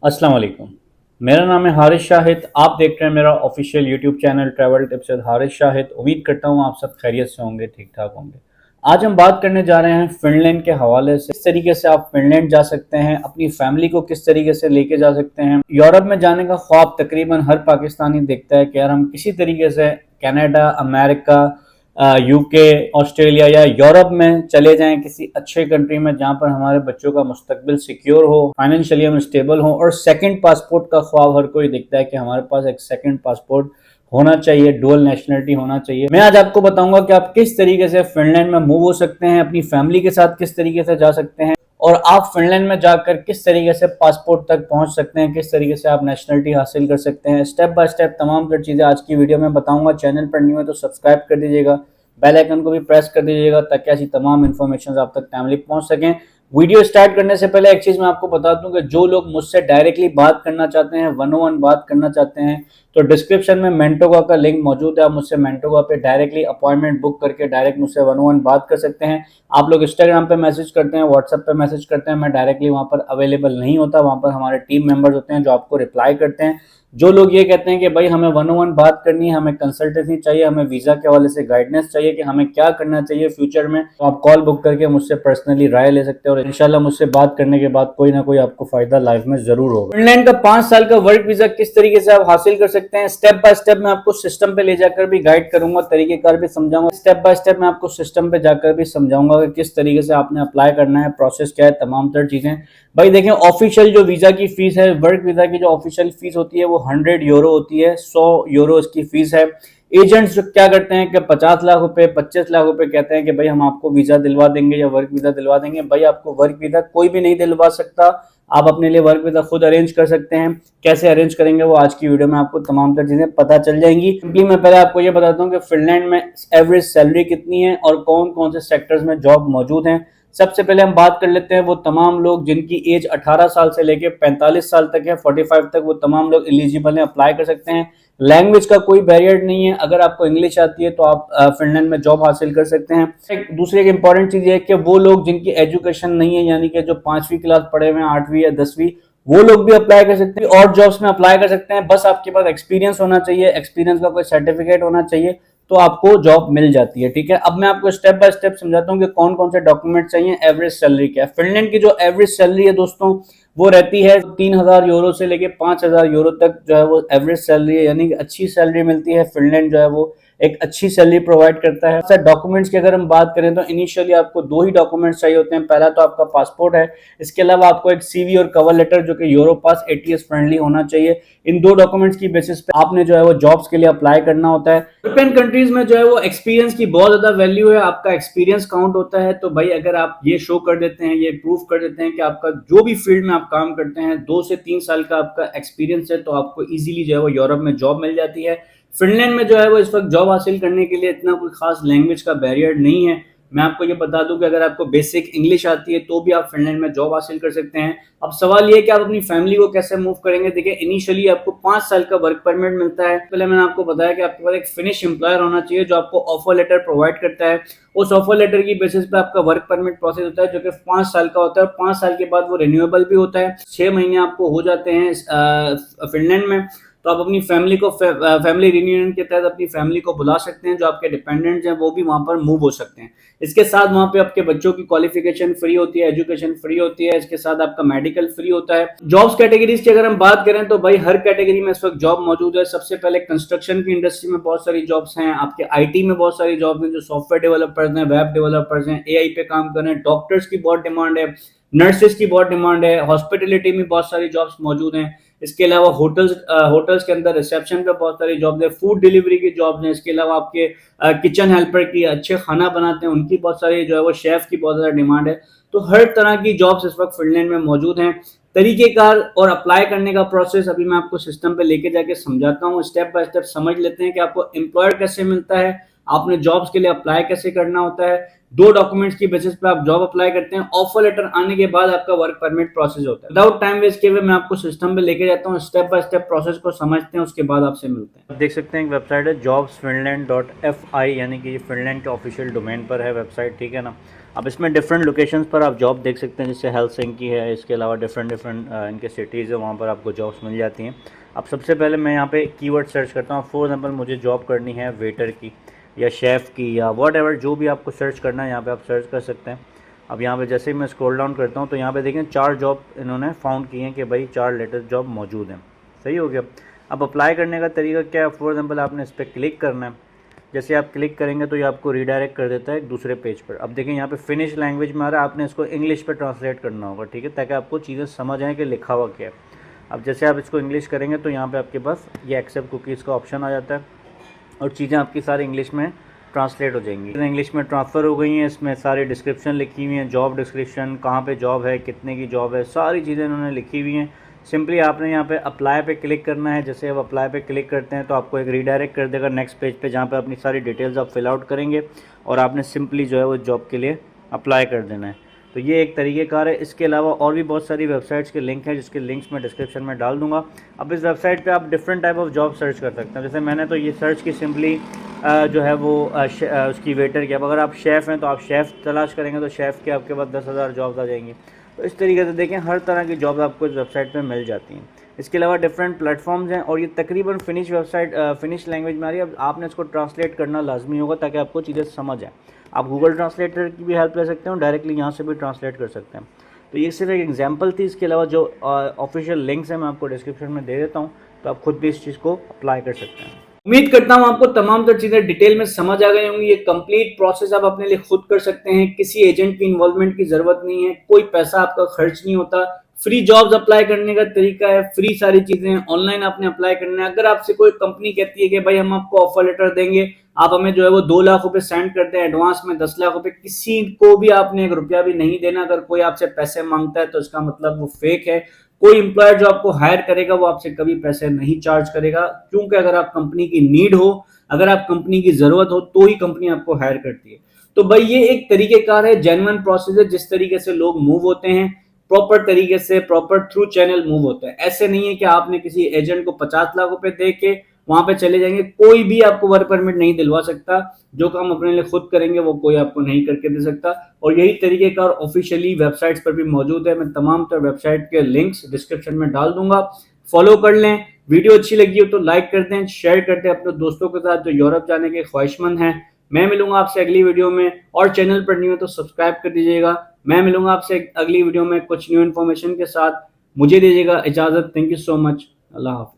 अस्सलाम वालेकुम। मेरा नाम है हारिस शाहिद। आप देख रहे हैं मेरा official YouTube channel travel tips with Haris Shahid. उम्मीद करता हूँ आप सब खैरियत से होंगे, ठीक ठाक होंगे। आज हम बात करने जा रहे हैं फिनलैंड के हवाले से, किस तरीके से आप फिनलैंड जा सकते हैं, अपनी फैमिली को किस तरीके से लेके जा सकते हैं। यूरोप में जाने का ख्वाब तकरीबन हर पाकिस्तानी देखता है कि यार हम किसी तरीके से कनाडा, अमेरिका, यूके, ऑस्ट्रेलिया या यूरोप में चले जाएं, किसी अच्छे कंट्री में जहां पर हमारे बच्चों का मुस्तकबिल सिक्योर हो, फाइनेंशियली हम स्टेबल हो। और सेकंड पासपोर्ट का ख्वाब हर कोई देखता है कि हमारे पास एक सेकंड पासपोर्ट होना चाहिए, डुअल नेशनलिटी होना चाहिए। मैं आज आपको बताऊंगा कि आप किस तरीके से फिनलैंड में मूव हो सकते हैं, अपनी फैमिली के साथ किस तरीके से जा सकते हैं, और आप फिनलैंड में जाकर किस तरीके से पासपोर्ट तक पहुंच सकते हैं, किस तरीके से आप नेशनलिटी हासिल कर सकते हैं। स्टेप बाय स्टेप तमाम तर चीज़ें आज की वीडियो में बताऊंगा। चैनल पर न्यू है तो सब्सक्राइब कर दीजिएगा, बेल आइकन को भी प्रेस कर दीजिएगा ताकि ऐसी तमाम इन्फॉर्मेशन आप तक टाइमली पहुंच सकें। वीडियो स्टार्ट करने से पहले एक चीज़ मैं आपको बता दूं कि जो लोग मुझसे डायरेक्टली बात करना चाहते हैं, 1-on-1 बात करना चाहते हैं, तो डिस्क्रिप्शन में मेंटोगा का लिंक मौजूद है। आप मुझसे मेंटोगा पे डायरेक्टली अपॉइंटमेंट बुक करके डायरेक्ट मुझसे 1-on-1 बात कर सकते हैं। आप लोग इंस्टाग्राम पे मैसेज करते हैं, व्हाट्सएप पे मैसेज करते हैं, मैं डायरेक्टली वहाँ पर अवेलेबल नहीं होता। वहाँ पर हमारे टीम मेंबर्स होते हैं जो आपको रिप्लाई करते हैं। जो लोग ये कहते हैं कि भाई हमें 1-on-1 बात करनी है, हमें कंसल्टेंसी चाहिए, हमें वीज़ा के हवाले से गाइडेंस चाहिए कि हमें क्या करना चाहिए फ्यूचर में, तो आप कॉल बुक करके मुझसे पर्सनली राय ले सकते हैं और इंशाल्लाह मुझसे बात करने के बाद कोई ना कोई आपको फायदा लाइफ में जरूर होगा। फिनलैंड का 5 साल का वर्क वीजा किस तरीके से आप हासिल कर सकते हैं, स्टेप बाय स्टेप मैं आपको सिस्टम पे ले जाकर भी गाइड करूंगा, तरीकेकार भी समझाऊंगा। स्टेप बाय स्टेप मैं आपको सिस्टम पे जाकर भी समझाऊंगा कि किस तरीके से आपने अप्लाई करना है, प्रोसेस क्या है, तमाम तर चीजें। भाई देखें, ऑफिशियल जो वीजा की फीस है, वर्क वीजा की जो ऑफिशियल फीस होती है वो 100 यूरो होती है, 100 यूरो इसकी फीस है। एजेंट्स जो क्या करते हैं कि 50 लाख रुपए, 25 लाख रुपए कहते हैं कि भाई हम आपको वीजा दिलवा देंगे या वर्क वीजा दिलवा देंगे। भाई आपको वर्क वीजा कोई भी नहीं दिलवा सकता, आप अपने लिए वर्क वीजा खुद अरेंज कर सकते हैं। कैसे अरेंज करेंगे वो आज की वीडियो में आपको तमाम तर चीजें पता चल जाएंगी। सिंपली मैं पहले आपको ये बताता हूँ कि फिनलैंड में एवरेज सैलरी कितनी है और कौन कौन से सेक्टर्स में जॉब मौजूद हैं। सबसे पहले हम बात कर लेते हैं वो तमाम लोग जिनकी एज 18 साल से लेकर 45 साल तक है, 45 तक, वो तमाम लोग एलिजिबल हैं, अप्लाई कर सकते हैं। लैंग्वेज का कोई बैरियर नहीं है, अगर आपको इंग्लिश आती है तो आप फिनलैंड में जॉब हासिल कर सकते हैं। दूसरी एक इंपॉर्टेंट चीज है कि वो लोग जिनकी एजुकेशन नहीं है, यानी कि जो 5वीं क्लास पढ़े हुए हैं, 8वीं या 10वीं, वो लोग भी अप्लाई कर सकते हैं और जॉब्स में अप्लाई कर सकते हैं। बस आपके पास एक्सपीरियंस होना चाहिए, एक्सपीरियंस का कोई सर्टिफिकेट होना चाहिए, तो आपको जॉब मिल जाती है। ठीक है, अब मैं आपको स्टेप बाय स्टेप समझाता हूँ कि कौन कौन से डॉक्यूमेंट चाहिए, एवरेज सैलरी क्या है। फिनलैंड की जो एवरेज सैलरी है दोस्तों, वो रहती है 3000 यूरो से लेके 5000 यूरो तक जो है वो एवरेज सैलरी है, यानी कि अच्छी सैलरी मिलती है। फिनलैंड जो है वो एक अच्छी सैलरी प्रोवाइड करता है। सर डॉक्यूमेंट्स की अगर हम बात करें तो इनिशियली आपको 2 ही डॉक्यूमेंट्स चाहिए होते हैं। पहला तो आपका पासपोर्ट है, इसके अलावा आपको एक सीवी और कवर लेटर जो कि यूरो पास एटीएस फ्रेंडली होना चाहिए। इन 2 डॉक्यूमेंट्स की बेसिस पे आपने जो है वो जॉब्स के लिए अप्लाई करना होता है। यूरोपियन कंट्रीज में जो है वो एक्सपीरियंस की बहुत ज्यादा वैल्यू है, आपका एक्सपीरियंस काउंट होता है। तो भाई अगर आप ये शो कर देते हैं, ये प्रूफ कर देते हैं कि आपका जो भी फील्ड में आप काम करते हैं 2 से 3 साल का आपका एक्सपीरियंस है, तो आपको इजीली जो है वो यूरोप में जॉब मिल जाती है। फिनलैंड में जो है वो इस वक्त जॉब हासिल करने के लिए इतना कोई खास लैंग्वेज का बैरियर नहीं है। मैं आपको ये बता दूं कि अगर आपको बेसिक इंग्लिश आती है तो भी आप फिनलैंड में जॉब हासिल कर सकते हैं। अब सवाल ये है कि आप अपनी फैमिली को कैसे मूव करेंगे। देखिए, इनिशियली आपको 5 साल का वर्क परमिट मिलता है। पहले मैंने आपको बताया कि आपके पास एक फिनिश एम्प्लॉयर होना चाहिए जो आपको ऑफर लेटर प्रोवाइड करता है। उस ऑफर लेटर की बेसिस पे आपका वर्क परमिट प्रोसेस होता है जो कि 5 साल का होता है। 5 साल के बाद वो रिन्यूएबल भी होता है। 6 महीने आपको हो जाते हैं फिनलैंड में, तो आप अपनी फैमिली को फैमिली रियूनियन के तहत अपनी फैमिली को बुला सकते हैं। जो आपके डिपेंडेंट्स हैं वो भी वहां पर मूव हो सकते हैं। इसके साथ वहां पे आपके बच्चों की क्वालिफिकेशन फ्री होती है, एजुकेशन फ्री होती है, इसके साथ आपका मेडिकल फ्री होता है। जॉब्स कैटेगरीज की अगर हम बात करें तो भाई हर कैटेगरी में इस वक्त जॉब मौजूद है। सबसे पहले कंस्ट्रक्शन की इंडस्ट्री में बहुत सारी जॉब्स हैं, आपके आईटी में बहुत सारी जॉब्स हैं, जो सॉफ्टवेयर डेवलपर्स हैं, वेब डेवलपर्स हैं, एआई पे काम कर रहे हैं, डॉक्टर्स की बहुत डिमांड है, नर्सेस की बहुत डिमांड है, हॉस्पिटलिटी में बहुत सारी जॉब्स मौजूद हैं। इसके अलावा होटल्स के अंदर रिसेप्शन पे बहुत सारी जॉब्स है, फूड डिलीवरी की जॉब्स हैं। इसके अलावा आपके किचन हेल्पर की, अच्छे खाना बनाते हैं, उनकी बहुत सारी जो है वो शेफ की बहुत ज़्यादा डिमांड है। तो हर तरह की जॉब्स इस वक्त फिनलैंड में मौजूद हैं। तरीकेकार और अप्लाई करने का प्रोसेस अभी मैं आपको सिस्टम पे लेके जाके समझाता हूँ। स्टेप बाय स्टेप समझ लेते हैं कि आपको एम्प्लॉयर कैसे मिलता है, आपने जॉब्स के लिए अप्लाई कैसे करना होता है। 2 डॉक्यूमेंट्स की बेसिस पे आप जॉब अप्लाई करते हैं। ऑफर लेटर आने के बाद आपका वर्क परमिट प्रोसेस होता है। विदाउट टाइम वेस्ट किए हुए मैं आपको सिस्टम पे लेके जाता हूँ, स्टेप बाय स्टेप प्रोसेस को समझते हैं, उसके बाद आपसे मिलते हैं। आप देख सकते हैं एक वेबसाइट है jobsfinland.fi, यानी कि ये फिनलैंड के ऑफिशियल डोमेन पर है वेबसाइट, ठीक है ना। अब इसमें डिफरेंट लोकेशंस पर आप जॉब देख सकते हैं, जैसे हेलसिंकी है, इसके अलावा डिफरेंट इनके सिटीज़ है, वहाँ पर आपको जॉब्स मिल जाती हैं। अब सबसे पहले मैं यहाँ पे कीवर्ड सर्च करता हूँ। फॉर एग्जांपल मुझे जॉब करनी है वेटर की या शेफ़ की या वॉट एवर, जो भी आपको सर्च करना है यहाँ पे आप सर्च कर सकते हैं। अब यहाँ पे जैसे ही मैं स्क्रॉल डाउन करता हूँ तो यहाँ पे देखें 4 जॉब इन्होंने फाउंड की हैं कि भाई 4 लेटेस्ट जॉब मौजूद हैं। सही हो गया। अब अप्लाई करने का तरीका क्या है? फॉर एग्जांपल आपने इस पर क्लिक करना है। जैसे आप क्लिक करेंगे तो ये आपको रीडायरेक्ट कर देता है एक दूसरे पेज पर। अब देखें यहाँ पे फिनिश लैंग्वेज में आ रहा है, आपने इसको इंग्लिश पे ट्रांसलेट करना होगा, ठीक है, ताकि आपको चीज़ें समझ आएँ कि लिखा हुआ क्या है। अब जैसे आप इसको इंग्लिश करेंगे तो यहाँ पे आपके पास ये एक्सेप्ट कुकीज़ का ऑप्शन आ जाता है और चीज़ें आपकी सारी इंग्लिश में ट्रांसलेट हो जाएंगी, इंग्लिश में ट्रांसफ़र हो गई हैं। इसमें सारी डिस्क्रिप्शन लिखी हुई हैं, जॉब डिस्क्रिप्शन, कहाँ पे जॉब है, कितने की जॉब है, सारी चीज़ें इन्होंने लिखी हुई हैं। सिंपली आपने यहाँ पे अप्लाई पे क्लिक करना है। जैसे आप अप्लाई पे क्लिक करते हैं तो आपको एक रीडायरेक्ट कर देगा नेक्स्ट पेज पे, जहाँ पे अपनी सारी डिटेल्स आप फिल आउट करेंगे और आपने सिंपली जो है वो जॉब के लिए अप्लाई कर देना है। तो ये एक तरीक़ेकार है। इसके अलावा और भी बहुत सारी वेबसाइट्स के लिंक हैं, जिसके लिंक्स मैं डिस्क्रिप्शन में डाल दूंगा। अब इस वेबसाइट पे आप different type of job search कर सकते हैं। जैसे मैंने तो ये सर्च की सिंपली जो है वो उसकी वेटर की। अब अगर आप शेफ़ हैं तो आप शेफ़ तलाश करेंगे तो शेफ़ के आपके पास 10,000 जॉब्स आ जाएंगी। तो इस तरीके से देखें हर तरह की जॉब आपको इस वेबसाइट पे मिल जाती हैं। इसके अलावा डिफरेंट प्लेटफॉर्म्स हैं और ये तकरीबन फिनिश लैंग्वेज में आ रही है। अब आपने इसको ट्रांसलेट करना लाजमी होगा ताकि आपको चीज़ें समझ आए। आप गूगल ट्रांसलेटर की भी हेल्प ले सकते हो, डायरेक्टली यहाँ से भी ट्रांसलेट कर सकते हैं। तो ये सिर्फ एक एग्जांपल थी। इसके अलावा जो ऑफिशियल लिंक्स हैं मैं आपको डिस्क्रिप्शन में दे देता हूँ, तो आप खुद भी इस चीज़ को अप्लाई कर सकते हैं। उम्मीद करता हूँ आपको तमाम तर चीज़ें डिटेल में समझ आ गई होंगी। ये कंप्लीट प्रोसेस आप अपने लिए खुद कर सकते हैं, किसी एजेंट की इन्वॉल्वमेंट की ज़रूरत नहीं है, कोई पैसा आपका खर्च नहीं होता। फ्री जॉब्स अप्लाई करने का तरीका है, फ्री सारी चीज़ें ऑनलाइन आपने अप्लाई करना है। अगर आपसे कोई कंपनी कहती है कि भाई हम आपको ऑफर लेटर देंगे, आप हमें जो है वो 2 लाख रुपए सेंड करते हैं एडवांस में, 10 लाख रुपए, किसी को भी आपने 1 रुपया भी नहीं देना। अगर कोई आपसे पैसे मांगता है तो इसका मतलब वो फेक है। कोई एम्प्लॉयर जो आपको हायर करेगा वो आपसे कभी पैसे नहीं चार्ज करेगा, क्योंकि अगर आप कंपनी की नीड हो, अगर आप कंपनी की जरूरत हो तो ही कंपनी आपको हायर करती है। तो भाई ये एक तरीकेकार है, जेन्युइन प्रोसेस है, जिस तरीके से लोग मूव होते हैं प्रॉपर तरीके से, प्रॉपर थ्रू चैनल मूव होता है। ऐसे नहीं है कि आपने किसी एजेंट को 50 लाख रुपए दे के वहां पे चले जाएंगे। कोई भी आपको वर्क परमिट नहीं दिलवा सकता। जो काम अपने लिए खुद करेंगे वो कोई आपको नहीं करके दे सकता। और यही तरीके का ऑफिशियली वेबसाइट्स पर भी मौजूद है। मैं तमाम तर वेबसाइट के लिंक्स डिस्क्रिप्शन में डाल दूंगा, फॉलो कर लें। वीडियो अच्छी लगी हो तो लाइक कर दें, शेयर कर दें अपने दोस्तों के साथ जो यूरोप जाने के ख्वाहिशमंद हैं। मैं मिलूंगा आपसे अगली वीडियो में, और चैनल पर न्यू है तो सब्सक्राइब कर दीजिएगा। मैं मिलूंगा आपसे अगली वीडियो में कुछ न्यू इन्फॉर्मेशन के साथ। मुझे दीजिएगा इजाजत। Thank you so much. Allah Hafiz.